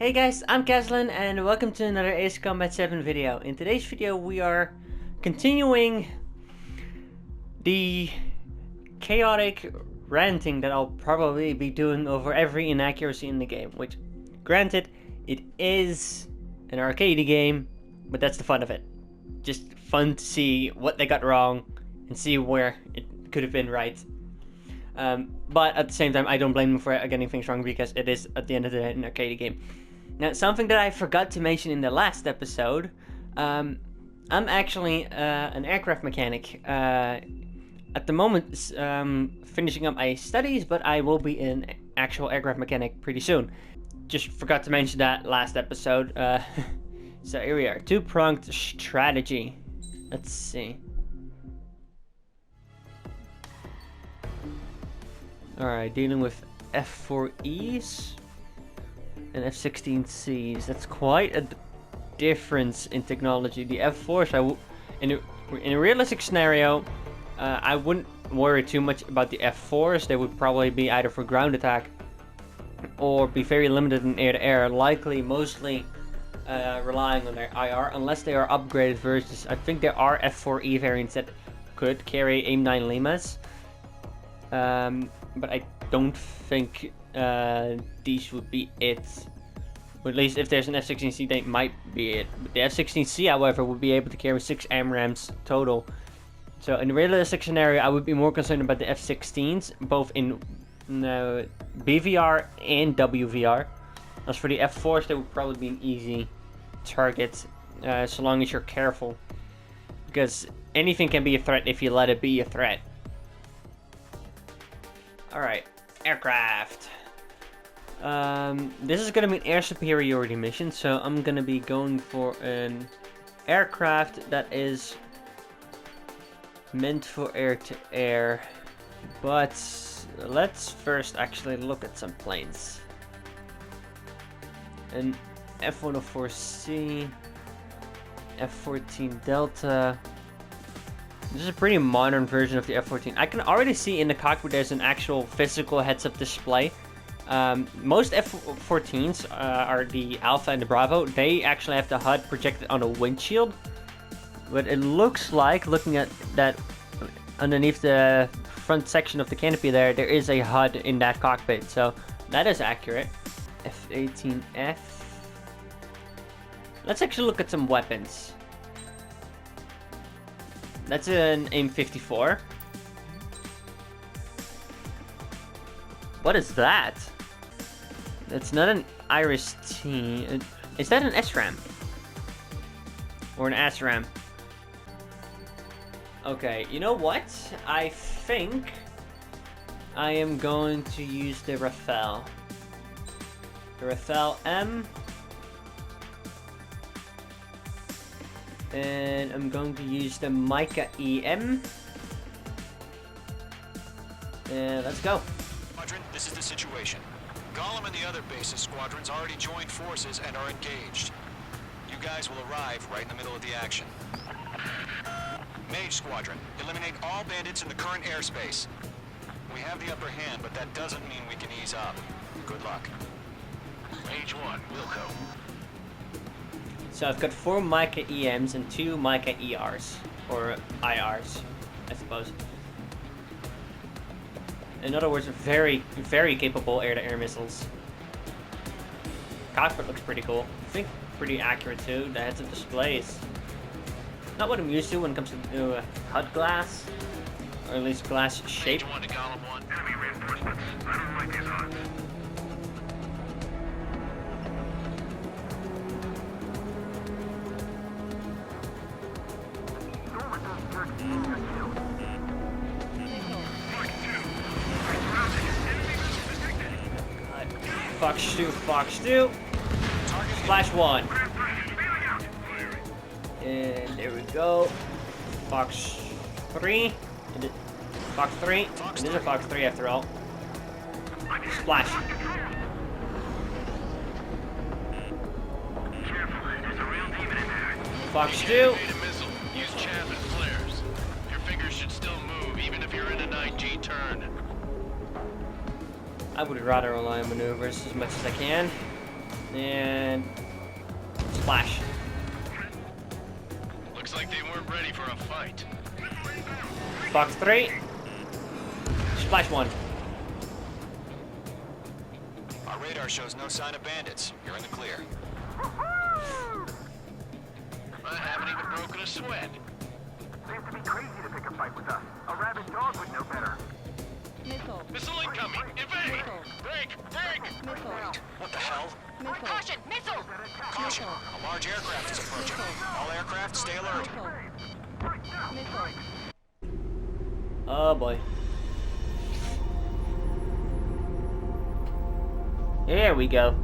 Hey guys, I'm Caslin and welcome to another Ace Combat 7 video. In today's video we are continuing the chaotic ranting that I'll probably be doing over every inaccuracy in the game, which, granted, it is an arcade game, but that's the fun of it. Just fun to see what they got wrong and see where it could have been right. But at the same time, I don't blame them for getting things wrong because it is, at the end of the day, an arcade game. Now, something that I forgot to mention in the last episode, I'm actually an aircraft mechanic. At the moment, finishing up my studies, but I will be an actual aircraft mechanic pretty soon. Just forgot to mention that last episode. So here we are, two-pronged strategy. Let's see. Alright, dealing with F4Es and F-16Cs. That's quite a difference in technology. The F4s, in a realistic scenario, I wouldn't worry too much about the F4s. They would probably be either for ground attack or be very limited in air-to-air, likely mostly relying on their IR, unless they are upgraded versions. I think there are F4E variants that could carry AIM-9 Limas. But I don't think these would be it. Or at least if there's an F-16C, they might be it. But the F-16C, however, would be able to carry 6 AMRAAMs total. So in a realistic scenario, I would be more concerned about the F-16s, both in BVR and WVR. As for the F-4s, they would probably be an easy target, so long as you're careful. Because anything can be a threat if you let it be a threat. Alright, aircraft. This is going to be an air superiority mission, so I'm going to be going for an aircraft that is meant for air-to-air. But let's first actually look at some planes. An F-104C, F-14 Delta. This is a pretty modern version of the F-14. I can already see in the cockpit there's an actual physical heads-up display. Most F-14s are the Alpha and the Bravo. They actually have the HUD projected on a windshield. But it looks like, looking at that underneath the front section of the canopy there is a HUD in that cockpit. So that is accurate. F-18F. Let's actually look at some weapons. That's an AIM-54. What is that? That's not an Iris-T. Is that an SRAM? Or an SRAM? Okay, you know what? I think I am going to use the Rafale. The Rafale M. And I'm going to use the Mica EM. And let's go. Squadron, this is the situation. Gollum and the other bases squadrons already joined forces and are engaged. You guys will arrive right in the middle of the action. Mage Squadron, eliminate all bandits in the current airspace. We have the upper hand, but that doesn't mean we can ease up. Good luck. Mage 1, Wilco. So I've got 4 Mica EMs and 2 Mica ERs, or IRs, I suppose. In other words, very, very capable air-to-air missiles. Cockpit looks pretty cool. I think pretty accurate too. The heads-up display is not what I'm used to when it comes to HUD glass, or at least glass shape. Mage 1 to Gollum 1. Enemy reinforcements. I don't like these odds. Fox 2, Fox 2. Flash 1. And there we go. Fox 3. Fox 3. It is a Fox 3 after all. Splash. Fox 2. Use chaff and flares. Your fingers should still move even if you're in a 9G turn. I would rather rely on maneuvers as much as I can. And splash. Looks like they weren't ready for a fight. Fox 3. Splash 1. Our radar shows no sign of bandits. You're in the clear. I haven't even broken a sweat. Seems to be crazy to pick a fight with us. A rabid dog would know better. Missile. Missile incoming! Evade! Break! Break! Missile. What the hell? Missile. Caution! Missile! Caution! A large aircraft is approaching. All aircraft, stay alert. Missile. Missile. Oh boy. There we go.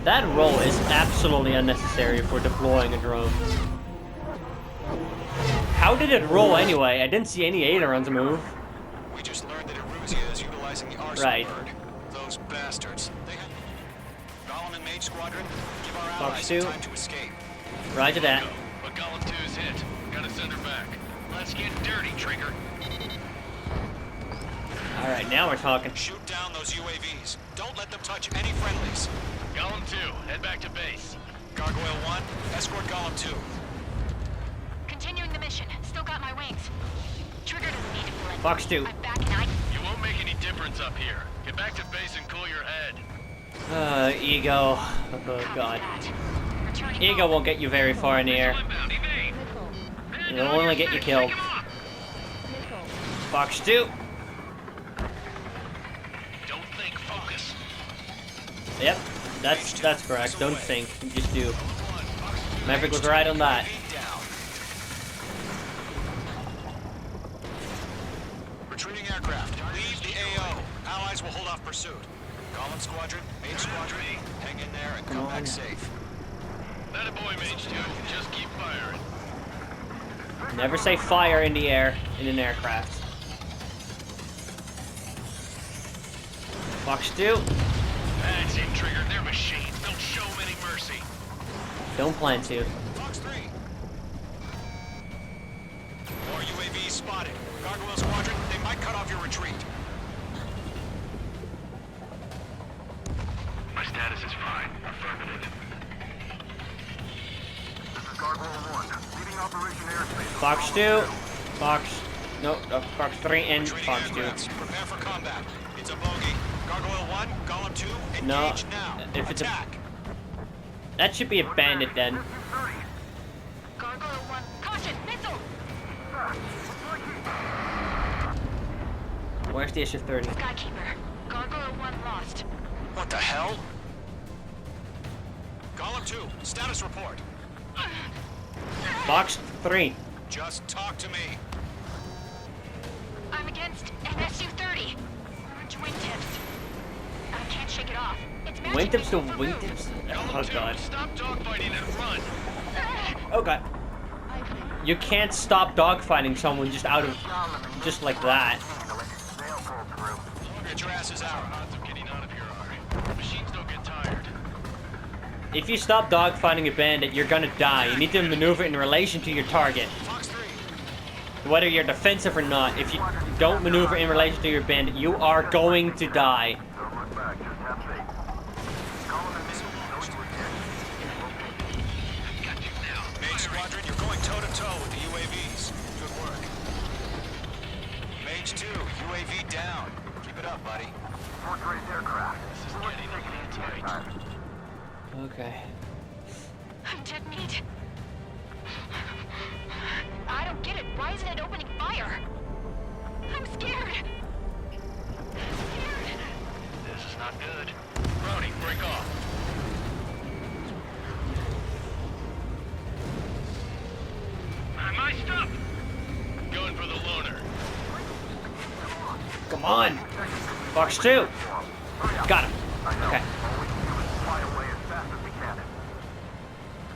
That roll is absolutely unnecessary for deploying a drone. How did it roll anyway? I didn't see any ailerons move. We just learned that Eruzia is utilizing the arsenal Right. bird. Those bastards. They have... Golem and Mage Squadron, give our Fox allies 2. some time to escape. Roger that. Go. But Golem 2's hit. Gotta send her back. Let's get dirty, Trigger. Alright, now we're talking. Shoot down those UAVs. Don't let them touch any friendlies. Golem 2, head back to base. Gargoyle 1, escort Golem 2. Continuing the mission. Still got my wings. Trigger doesn't need to blend. Fox 2. I'm back and I... You won't make any difference up here. Get back to base and cool your head. Ego. Oh god. That. Returning Ego home. won't get you very far in the air. Inbound, evade! Missile. It'll only get you killed. Take 'em off. Missile. Fox 2. Don't think, focus. Yep, that's correct. Don't think, you just do. Maverick was right on that. UAV down. Retreating aircraft. Leave the AO. Allies will hold off pursuit. Golem Squadron, Mage Squadron, hang in there and come Come on. back safe. That a boy, Mage 2. Just keep firing. Never say fire in the air in an aircraft. Fox 2. That's it, Trigger. They're machines. Don't show them any mercy. Don't plan to. Fox 3. More UAVs spotted. Gargoyle Squadron, they might cut off your retreat. My status is fine. Affirmative. This is Gargoyle 1, leading Operation Airspace. Fox 2. Fox. No, Fox 3 and Retreating Fox 2. aircrafts, prepare for combat. It's a bogey. Gargoyle 1, Golem 2, engage No, now. if it's a- Attack. That should be a bandit then. Gargoyle 1. Caution! Missile! Where's the issue-30? Skykeeper. Gargoyle 1 lost. What the hell? Golem 2, status report. Fox 3. Just talk to me. I'm against MSU-30. Orange wingtips. I can't shake it off. It's matching me Wingtips to through the roof. wingtips? Golem Oh 2, god. stop dogfighting and run. Oh god. I think. You can't stop dogfighting someone just out of... just like that. They'll pull through. Get your asses out. Odds of getting out of here are. Machines don't get tired. If you stop dogfighting a bandit, you're gonna die. You need to maneuver in relation to your target. Fox 3. Whether you're defensive or not, if you don't maneuver in relation to your bandit, you are going to die. Don't look back, just have faith. Golem and Missile, no to again. Got you now. Mage Squadron, you're going toe-to-toe with the UAVs. Good work. Mage 2, UAV down. Keep it up, buddy. Fourth-rate aircraft. This is getting a little tight. Okay. I'm dead meat. I don't get it. Why isn't it opening fire? I'm scared. This is not good. Brody, break off. My stuff! Going for the loner. Come on! Fox 2! Got him. Okay. Fly away as fast as we can.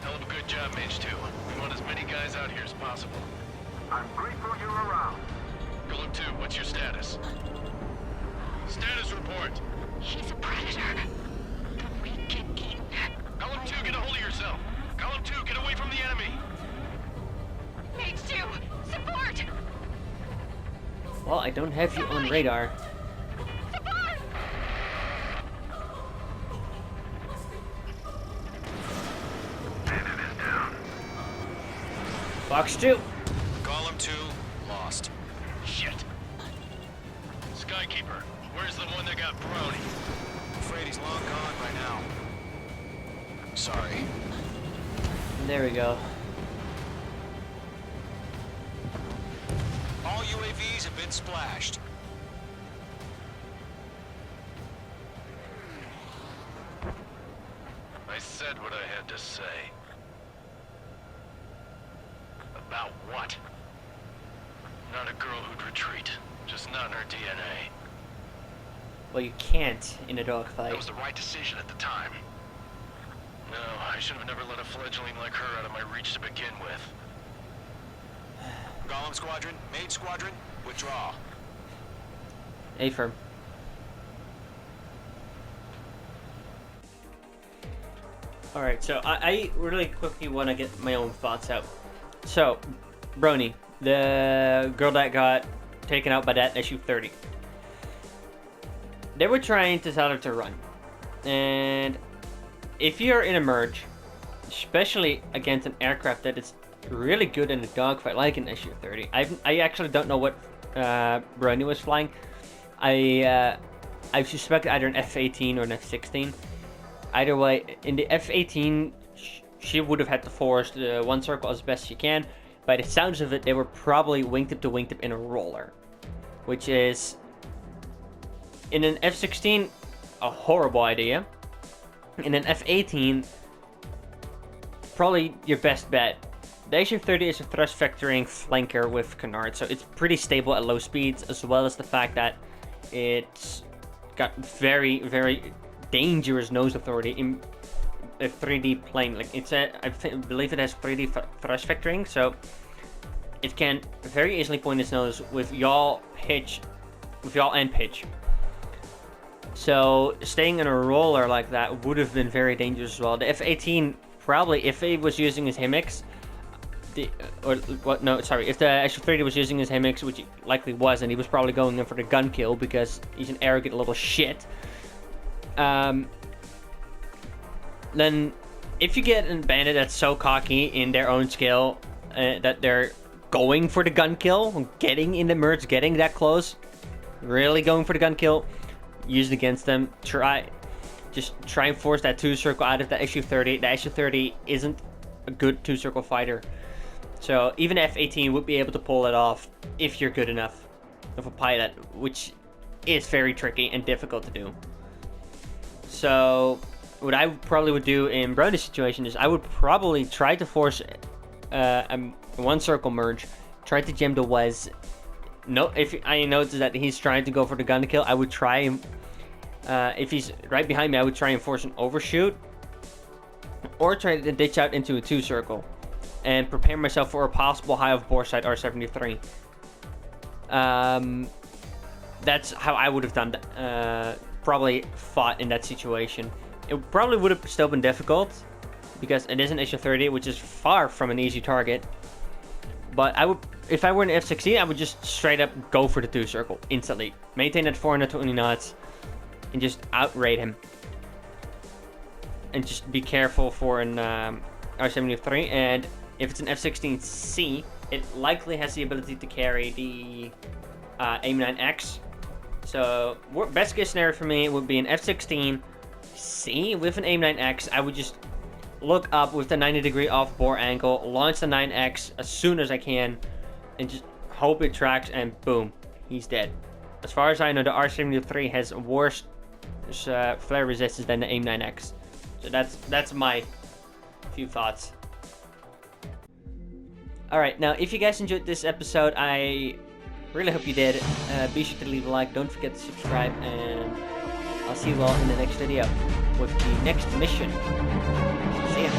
Hell of a good job, Mage 2. We want as many guys out here as possible. I'm grateful you're around. Golem 2, what's your status? Status report. He's a predator. We get eaten. Golem 2, get a hold of yourself. Golem 2, get away from the enemy. Well, I don't have you on radar. Fox 2. Golem 2, lost. Shit. Skykeeper, where's the one that got Brownie? Afraid he's long gone by now. Sorry. There we go. All UAVs have been splashed. I said what I had to say. About what? Not a girl who'd retreat. Just not in her DNA. Well, you can't in a dogfight. That was the right decision at the time. No, I should have never let a fledgling like her out of my reach to begin with. Golem Squadron, Maid Squadron, withdraw. A-firm. Alright, so I really quickly want to get my own thoughts out. So, Brony, the girl that got taken out by that SU-30. They were trying to tell her to run. And if you're in a merge, especially against an aircraft that is really good in a dogfight, like an SU-30. I actually don't know what Brony was flying. I suspect either an F-18 or an F-16. Either way, in the F-18, she would have had to force the one circle as best she can. By the sounds of it, they were probably wingtip to wingtip in a roller, which is, in an F-16, a horrible idea. In an F-18, probably your best bet. The SU-30 is a thrust vectoring flanker with canard, so it's pretty stable at low speeds, as well as the fact that it's got very, very dangerous nose authority in a 3D plane. Like I believe it has 3D thrust vectoring, so it can very easily point its nose with yaw and pitch. So staying in a roller like that would have been very dangerous as well. The F-18 probably, if it was using his HIMX, if the SU-30 was using his HIMX, which he likely was, and he was probably going in for the gun kill because he's an arrogant little shit. Then if you get a bandit that's so cocky in their own skill that they're going for the gun kill, getting in the merge, getting that close, really going for the gun kill, use it against them. Just try and force that two circle out of the SU-30. The SU-30 isn't a good two circle fighter, so even F-18 would be able to pull it off if you're good enough of a pilot, which is very tricky and difficult to do. So what I probably would do in Brody's situation is I would probably try to force a one circle merge, try to jam the Wes. No, if I notice that he's trying to go for the gun kill, I would try. If he's right behind me, I would try and force an overshoot, or try to ditch out into a two circle, and prepare myself for a possible high of bore side R73. That's how I would have done that. Probably fought in that situation. It probably would have still been difficult because it is an SU-30, which is far from an easy target. But I would, if I were an F-16, I would just straight up go for the two circle instantly, maintain at 420 knots, and just outrate him. And just be careful for an R73. And if it's an F-16C, it likely has the ability to carry the AIM-9X. So best case scenario for me would be an F-16C with an AIM-9X. I would just look up with the 90-degree off-bore angle, launch the 9X as soon as I can, and just hope it tracks, and boom, he's dead. As far as I know, the R73 has worse flare resistance than the AIM-9X. So that's my few thoughts. Alright, now if you guys enjoyed this episode, I really hope you did. Be sure to leave a like, don't forget to subscribe, and I'll see you all in the next video with the next mission. See ya.